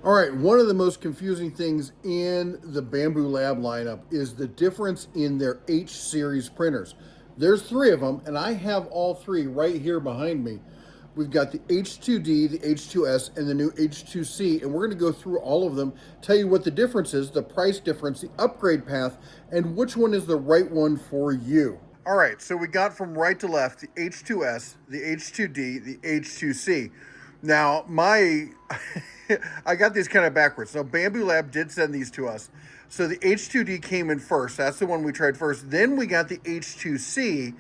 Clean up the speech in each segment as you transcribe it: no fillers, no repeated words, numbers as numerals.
All right, one of the most confusing things in the Bambu Lab lineup is the difference in their H-series printers. There's three of them, and I have all three right here behind me. We've got the H2D, the H2S, and the new H2C, and we're going to go through all of them, tell you what the difference is, the price difference, the upgrade path, and which one is the right one for you. All right, so we got from right to left the H2S, the H2D, the H2C. Now, I got these kind of backwards. So Bambu Lab did send these to us. So the H2D came in first. That's the one we tried first. Then we got the H2C.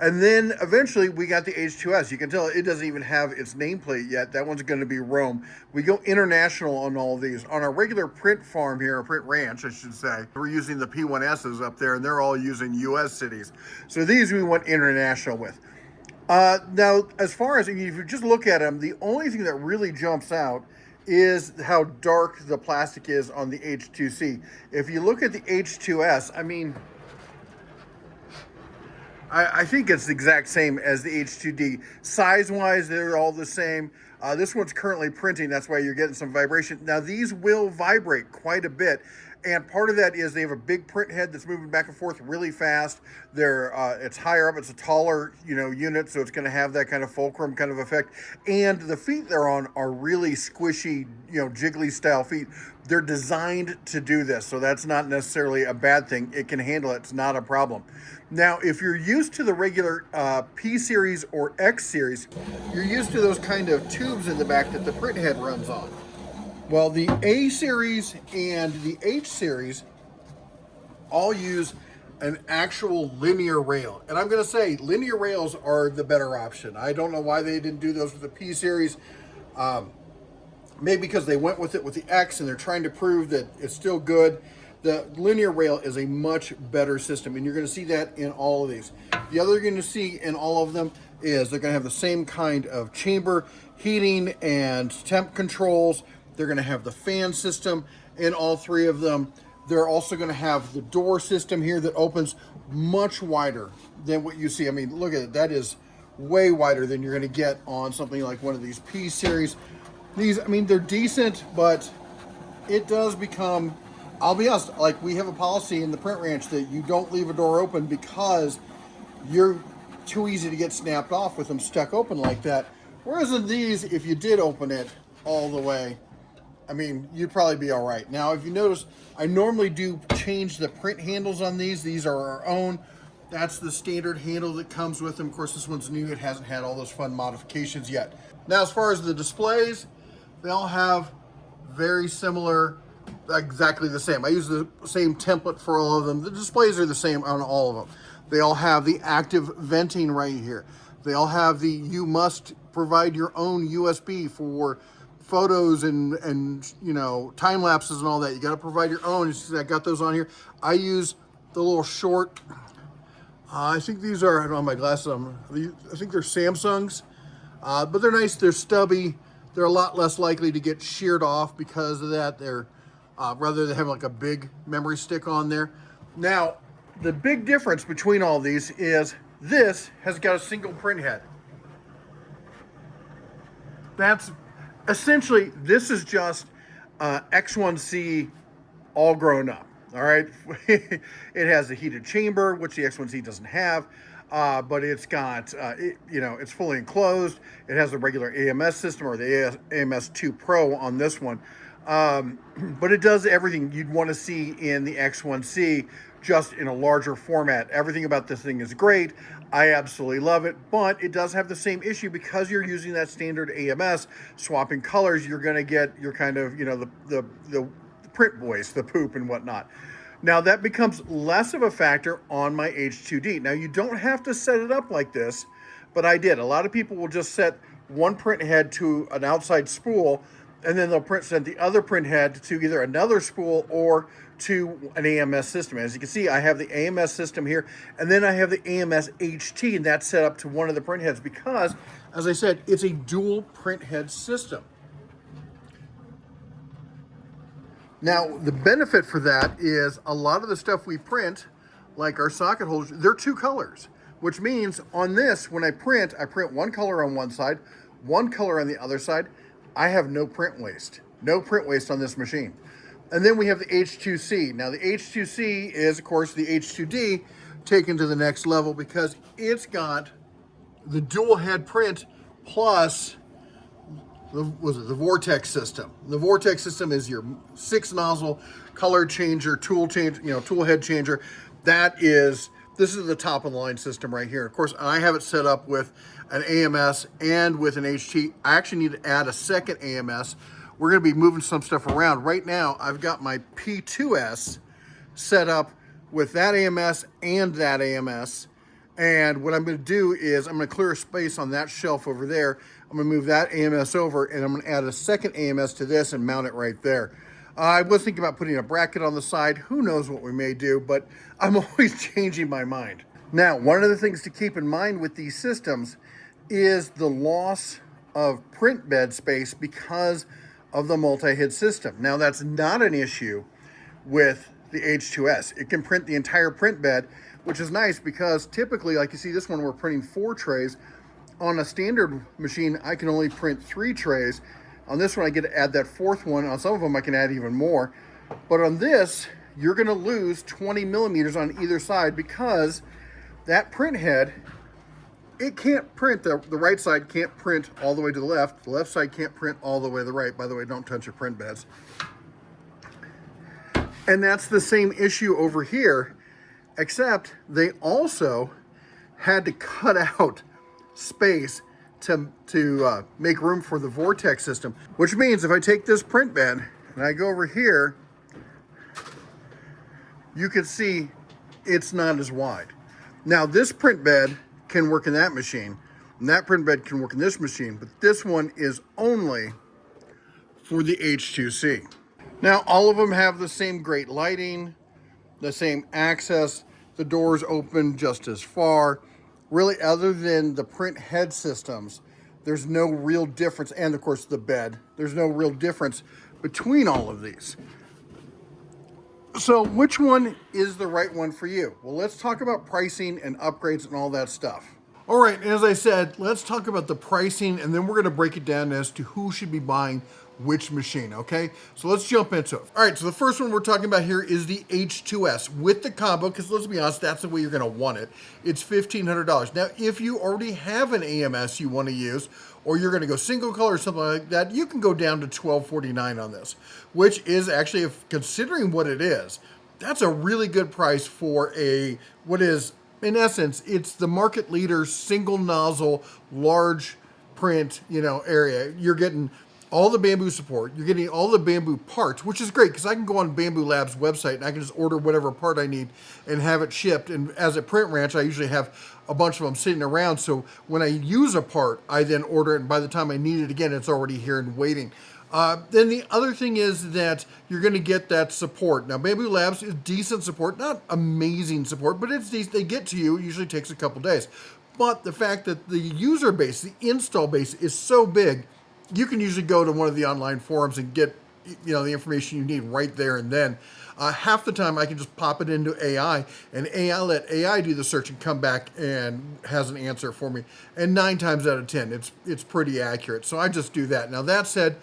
And then eventually we got the H2S. You can tell it doesn't even have its nameplate yet. That one's going to be Rome. We go international on all of these. On our regular print farm here, or print ranch, I should say, we're using the P1Ss up there, and they're all using US cities. So these we went international with. Now, as far as if you just look at them, the only thing that really jumps out is how dark the plastic is on the H2C. If you look at the H2S, I mean, I think it's the exact same as the H2D. Size-wise, they're all the same. This one's currently printing, that's why you're getting some vibration. Now, these will vibrate quite a bit, and part of that is they have a big print head that's moving back and forth really fast. It's higher up, it's a taller, unit, so it's going to have that kind of fulcrum kind of effect. And the feet they're on are really squishy, jiggly style feet. They're designed to do this, so that's not necessarily a bad thing. It can handle it, it's not a problem. Now, if you're used to the regular P series or X series, you're used to those kind of tubes in the back that the print head runs on. Well, the A series and the H series all use an actual linear rail. And I'm going to say linear rails are the better option. I don't know why they didn't do those with the P series. Maybe because they went with it with the X and they're trying to prove that it's still good. The linear rail is a much better system, and you're going to see that in all of these. The other you're going to see in all of them is they're going to have the same kind of chamber heating and temp controls. They're going to have the fan system in all three of them. They're also going to have the door system here that opens much wider than what you see. I mean, look at it. That is way wider than you're going to get on something like one of these P series. These, I mean, they're decent, but it does become, I'll be honest, like we have a policy in the print ranch that you don't leave a door open because you're too easy to get snapped off with them stuck open like that. Whereas in these, if you did open it all the way, I mean, you'd probably be all right. Now, if you notice, I normally do change the print handles on these. These are our own. That's the standard handle that comes with them. Of course, this one's new. It hasn't had all those fun modifications yet. Now, as far as the displays, they all have very similar, exactly the same. I use the same template for all of them. The displays are the same on all of them. They all have the active venting right here. They all have the, you must provide your own USB for photos and time lapses and all that. You got to provide your own. I got those on here. I use the little short, I think these are, I don't have my glasses on. I think they're Samsungs, but they're nice. They're stubby. They're a lot less likely to get sheared off because of that. They're rather than having like a big memory stick on there. Now, the big difference between all these is this has got a single print head. That's essentially, this is just X1C all grown up. All right, it has a heated chamber, which the X1C doesn't have, but it's got, it's fully enclosed. It has the regular AMS system or the AMS 2 Pro on this one, but it does everything you'd want to see in the X1C, just in a larger format. Everything about this thing is great. I absolutely love it, but it does have the same issue because you're using that standard AMS, swapping colors, you're going to get your kind of, the print voice, the poop and whatnot. Now that becomes less of a factor on my H2D. Now you don't have to set it up like this, but I did. A lot of people will just set one print head to an outside spool, and then they'll send the other print head to either another spool or to an AMS system. As you can see, I have the AMS system here, and then I have the AMS HT, and that's set up to one of the print heads because, as I said, it's a dual print head system. Now, the benefit for that is a lot of the stuff we print, like our socket holders, they're two colors, which means on this, when I print one color on one side, one color on the other side. I have no print waste. No print waste on this machine. And then we have the H2C. Now the H2C is, of course, the H2D taken to the next level because it's got the dual head print plus the Vortex system. The Vortex system is your 6 nozzle color changer, tool head changer. This is the top of the line system right here. Of course, I have it set up with an AMS and with an HT. I actually need to add a second AMS. We're going to be moving some stuff around. Right now, I've got my P2S set up with that AMS and that AMS. And what I'm going to do is I'm going to clear a space on that shelf over there. I'm going to move that AMS over, and I'm going to add a second AMS to this and mount it right there. I was thinking about putting a bracket on the side. Who knows what we may do, but I'm always changing my mind. Now, one of the things to keep in mind with these systems is the loss of print bed space because of the multi-head system. Now, that's not an issue with the H2S. It can print the entire print bed, which is nice because typically, like you see this one, we're printing 4 trays. On a standard machine, I can only print 3 trays. On this one, I get to add that 4th one. On some of them, I can add even more. But on this, you're gonna lose 20 millimeters on either side because that print head, it can't print, the right side can't print all the way to the left side can't print all the way to the right. By the way, don't touch your print beds. And that's the same issue over here, except they also had to cut out space to make room for the Vortex system, which means if I take this print bed and I go over here, you can see it's not as wide. Now this print bed can work in that machine, and that print bed can work in this machine, but this one is only for the H2C. Now all of them have the same great lighting, the same access, the doors open just as far. Really, other than the print head systems, there's no real difference, and of course the bed, there's no real difference between all of these. So which one is the right one for you? Well, let's talk about pricing and upgrades and all that stuff. All right, as I said, let's talk about the pricing, and then we're gonna break it down as to who should be buying which machine, okay? So let's jump into it. All right, so the first one we're talking about here is the H2S with the combo, because let's be honest, that's the way you're gonna want it. It's $1,500. Now, if you already have an AMS you wanna use, or you're gonna go single color or something like that, you can go down to $1,249 on this, which is actually, if considering what it is, that's a really good price for what is, in essence, it's the market leader single nozzle, large print, area. You're getting all the Bambu support, you're getting all the Bambu parts, which is great because I can go on Bambu Lab's website and I can just order whatever part I need and have it shipped. And as a print ranch, I usually have a bunch of them sitting around. So when I use a part, I then order it, and by the time I need it again, it's already here and waiting. Then the other thing is that you're going to get that support. Now, Bambu Labs is decent support, not amazing support, but it's decent. They get to you. It usually takes a couple days. But the fact that the user base, the install base is so big, you can usually go to one of the online forums and get the information you need right there and then. Half the time I can just pop it into AI and let AI do the search and come back and has an answer for me. And 9 times out of 10, it's pretty accurate. So I just do that. Now that said,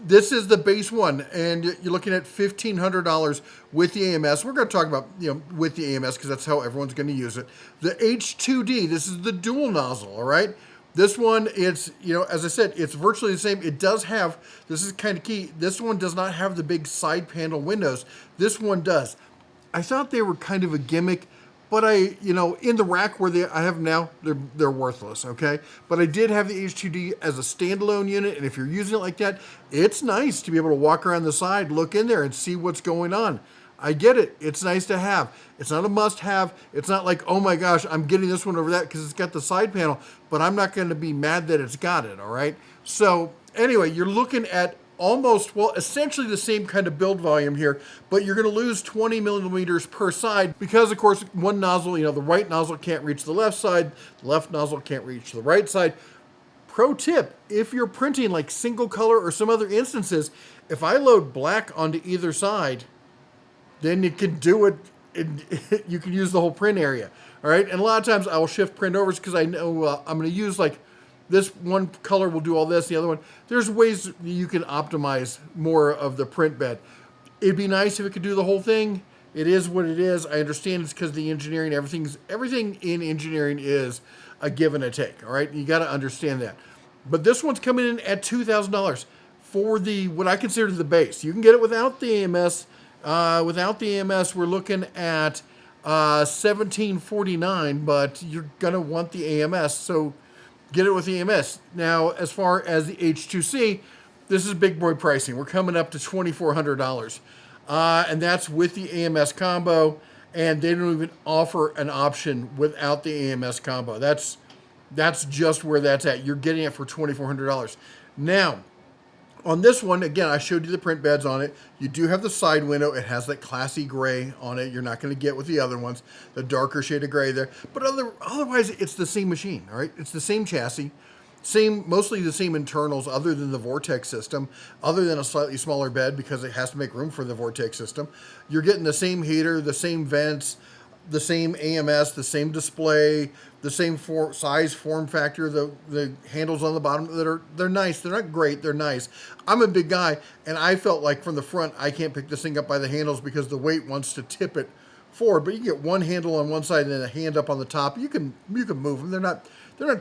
this is the base one, and you're looking at $1,500 with the AMS. We're going to talk about, with the AMS because that's how everyone's going to use it. The H2D, this is the dual nozzle, all right? This one, it's, as I said, it's virtually the same. It does have, this is kind of key, this one does not have the big side panel windows. This one does. I thought they were kind of a gimmick, but in the rack where I have now, they're worthless, okay? But I did have the H2D as a standalone unit, and if you're using it like that, it's nice to be able to walk around the side, look in there, and see what's going on. I get it. It's nice to have. It's not a must-have. It's not like, oh my gosh, I'm getting this one over that because it's got the side panel, but I'm not going to be mad that it's got it, all right? So anyway, you're looking at essentially the same kind of build volume here, but you're going to lose 20 millimeters per side because, of course, one nozzle, the right nozzle can't reach the left side, the left nozzle can't reach the right side. Pro tip, if you're printing like single color or some other instances, if I load black onto either side, then you can do it, you can use the whole print area, all right? And a lot of times I will shift print overs because I know I'm going to use like this one color will do all this, the other one. There's ways you can optimize more of the print bed. It'd be nice if it could do the whole thing. It is what it is. I understand it's because of the engineering. Everything in engineering is a give and a take. All right, you got to understand that. But this one's coming in at $2,000 for the what I consider the base. You can get it without the AMS. Without the AMS, we're looking at $1,749, but you're gonna want the AMS, so get it with the AMS. Now, as far as the H2C, this is big boy pricing. We're coming up to $2,400, and that's with the AMS combo. And they don't even offer an option without the AMS combo. That's just where that's at. You're getting it for $2,400. Now, on this one, again, I showed you the print beds on it. You do have the side window. It has that classy gray on it. You're not going to get with the other ones, the darker shade of gray there. But otherwise, it's the same machine, all right? It's the same chassis, mostly the same internals other than the Vortex system, other than a slightly smaller bed because it has to make room for the Vortex system. You're getting the same heater, the same vents, the same AMS, the same display, the same size, form factor. The handles on the bottom, they're nice. They're not great. They're nice. I'm a big guy, and I felt like from the front, I can't pick this thing up by the handles because the weight wants to tip it forward. But you get one handle on one side and then a hand up on the top. You can move them. They're not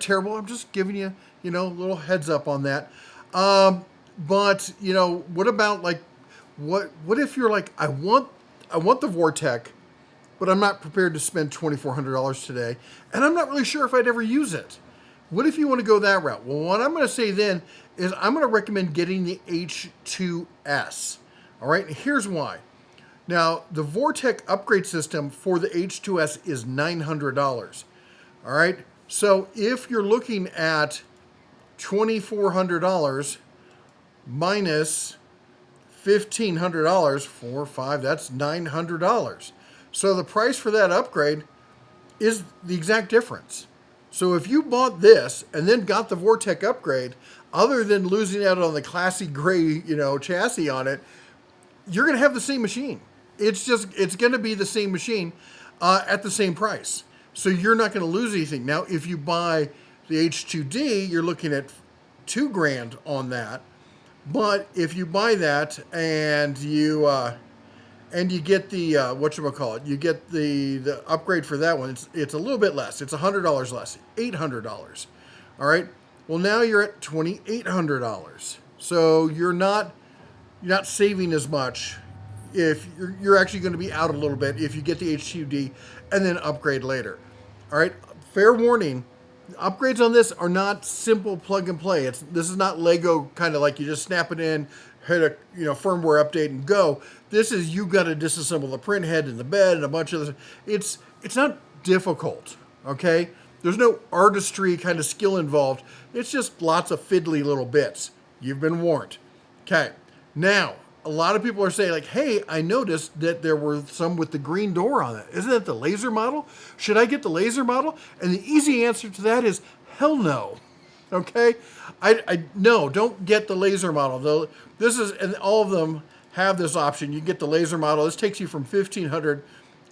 terrible. I'm just giving you a little heads up on that. But what about what if you're like, I want the Vortex, but I'm not prepared to spend $2,400 today, and I'm not really sure if I'd ever use it. What if you want to go that route? Well, what I'm going to say then is I'm going to recommend getting the H2S. All right, and here's why. Now, the Vortex upgrade system for the H2S is $900. All right, so if you're looking at $2,400 minus $1,500, 4, 5, that's $900. So the price for that upgrade is the exact difference. So if you bought this and then got the Vortex upgrade, other than losing out on the classy gray, chassis on it, you're going to have the same machine. It's going to be the same machine at the same price. So you're not going to lose anything. Now, if you buy the H2D, you're looking at $2,000 on that. But if you buy that and you get the you get the upgrade for that one, it's a little bit less. It's $100 less, $800. All right. Well, now you're at $2,800. So you're not saving as much. If you're actually going to be out a little bit if you get the H2D and then upgrade later. All right. Fair warning. Upgrades on this are not simple plug and play. This is not Lego kind of like you just snap it in, hit a firmware update and go. This is you got to disassemble the print head and the bed and a bunch of this. It's not difficult, okay? There's no artistry kind of skill involved. It's just lots of fiddly little bits. You've been warned. Okay. Now, a lot of people are saying like, hey, I noticed that there were some with the green door on it. Isn't that the laser model? Should I get the laser model? And the easy answer to that is hell no. Okay? No, don't get the laser model. Though and all of them have this option. You get the laser model. This takes you from $1,500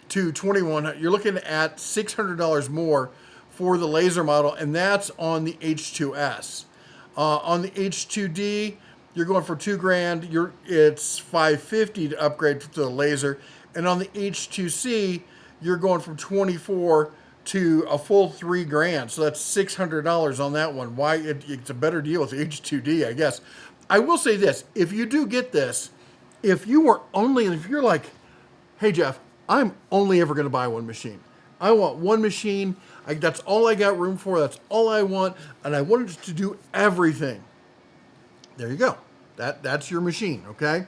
to $2,100. You're looking at $600 more for the laser model, and that's on the H2S. On the H2D, you're going for $2,000. It's $550 to upgrade to the laser, and on the H2C, you're going from $24 to a full $3,000. So that's $600 on that one. Why? It's a better deal with the H2D, I guess. I will say this: if you do get this, if you're like, hey Jeff, I'm only ever going to buy one machine. I want one machine. That's all I got room for. That's all I want, and I want it to do everything. There you go. That's your machine, okay?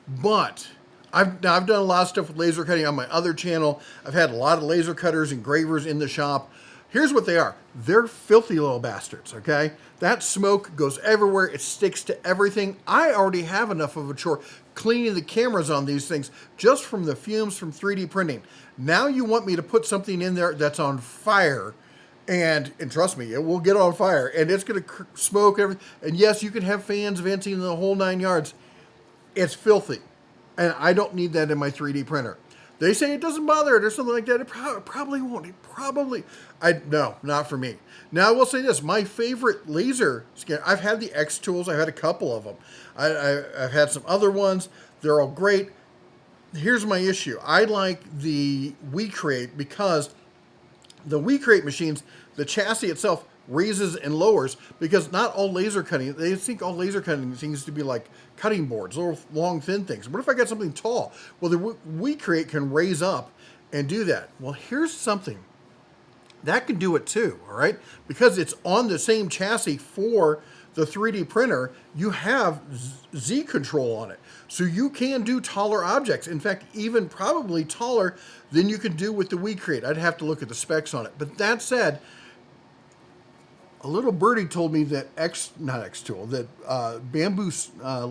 But I've done a lot of stuff with laser cutting on my other channel. I've had a lot of laser cutters and gravers in the shop. Here's what they are. They're filthy little bastards, okay? That smoke goes everywhere. It sticks to everything. I already have enough of a chore cleaning the cameras on these things just from the fumes from 3D printing. Now you want me to put something in there that's on fire, and trust me, it will get on fire, and it's going to smoke everything. And yes, you can have fans venting the whole 9 yards. It's filthy, and I don't need that in my 3D printer. They say it doesn't bother it or something like that. It probably won't. No, not for me. Now I will say this: my favorite laser scanner. I've had the X tools. I've had a couple of them. I've had some other ones. They're all great. Here's my issue. I like the WeCreate because the WeCreate machines, the chassis itself raises and lowers because not all laser cutting, they think all laser cutting seems to be like cutting boards, little long thin things. What if I got something tall? Well, the WeCreate can raise up and do that. Well, here's something that can do it too, all right? Because it's on the same chassis for the 3D printer, you have Z control on it. So you can do taller objects. In fact, even probably taller than you can do with the WeCreate. I'd have to look at the specs on it. But that said, a little birdie told me that Bambu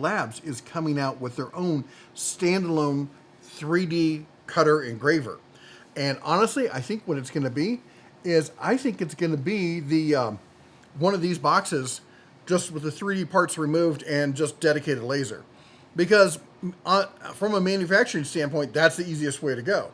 Labs is coming out with their own standalone 3D cutter engraver. And honestly, I think what it's going to be is I think it's going to be the one of these boxes just with the 3D parts removed and just dedicated laser. Because from a manufacturing standpoint, that's the easiest way to go.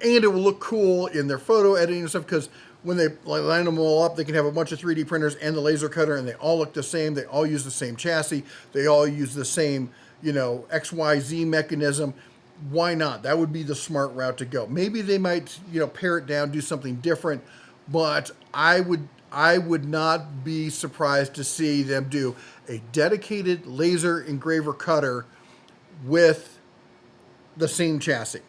And it will look cool in their photo editing and stuff because when they line them all up, they can have a bunch of 3D printers and the laser cutter and they all look the same. They all use the same chassis. They all use the same, XYZ mechanism. Why not? That would be the smart route to go. Maybe they might, pare it down, do something different, but I would not be surprised to see them do a dedicated laser engraver cutter with the same chassis.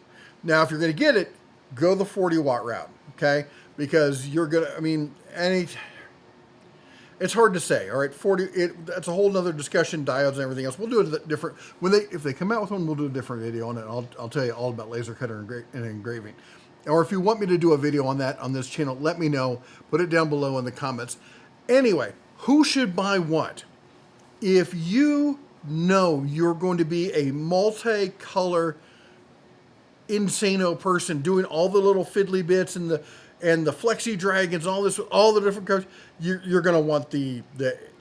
Now, if you're going to get it, go the 40-watt route, okay? Because you're going to, it's hard to say, all right? That's a whole nother discussion, diodes and everything else. We'll do it different. If they come out with one, we'll do a different video on it. I'll tell you all about laser cutter and engraving. Or if you want me to do a video on that on this channel, let me know. Put it down below in the comments. Anyway, who should buy what? If you know you're going to be a multicolor insano person doing all the little fiddly bits and the flexi dragons, all the different colors, you're going to want the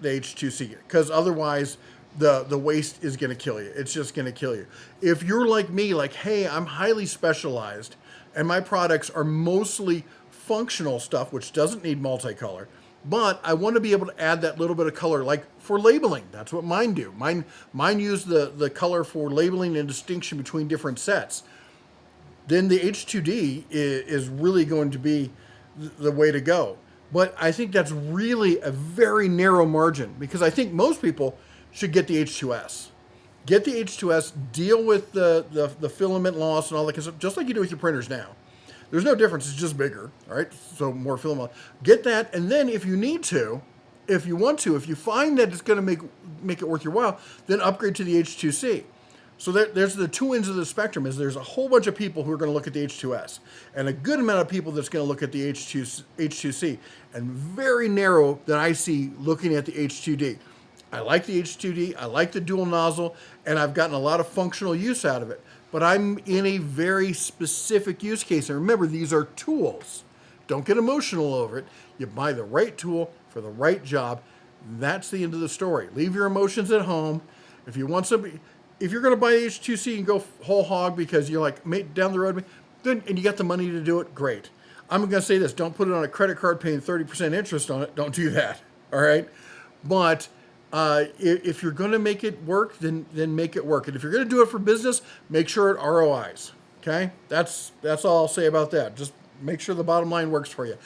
H2C because otherwise the waste is going to kill you. It's just going to kill you. If you're like me, like, hey, I'm highly specialized and my products are mostly functional stuff, which doesn't need multicolor, but I want to be able to add that little bit of color, like for labeling. That's what mine do. Mine use the color for labeling and distinction between different sets. Then the H2D is really going to be the way to go. But I think that's really a very narrow margin because I think most people should get the H2S. Get the H2S, deal with the filament loss and all that kind of stuff, just like you do with your printers now. There's no difference, it's just bigger, all right? So more filament. Get that, and then if you need to, if you want to, if you find that it's gonna make it worth your while, then upgrade to the H2C. So there's the two ends of the spectrum. There's a whole bunch of people who are going to look at the H2S, and a good amount of people that's going to look at the H2C, and very narrow that I see looking at the H2D. I like the H2D, I like the dual nozzle, and I've gotten a lot of functional use out of it. But I'm in a very specific use case. And remember, these are tools. Don't get emotional over it. You buy the right tool for the right job. That's the end of the story. Leave your emotions at home. If you want somebody, if you're going to buy the H2C and go whole hog because you're like down the road, then and you got the money to do it, great. I'm going to say this: don't put it on a credit card paying 30% interest on it. Don't do that. All right, but if you're going to make it work, then make it work. And if you're going to do it for business, make sure it ROIs. Okay, that's all I'll say about that. Just make sure the bottom line works for you.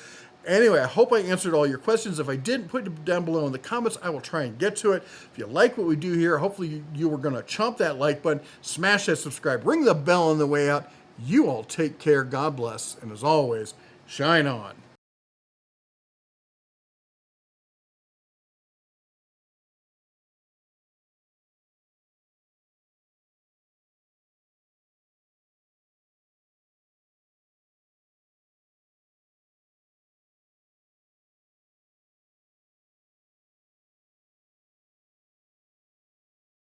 Anyway, I hope I answered all your questions. If I didn't, put it down below in the comments. I will try and get to it. If you like what we do here, hopefully you were going to chomp that like button, smash that subscribe, ring the bell on the way out. You all take care. God bless. And as always, shine on.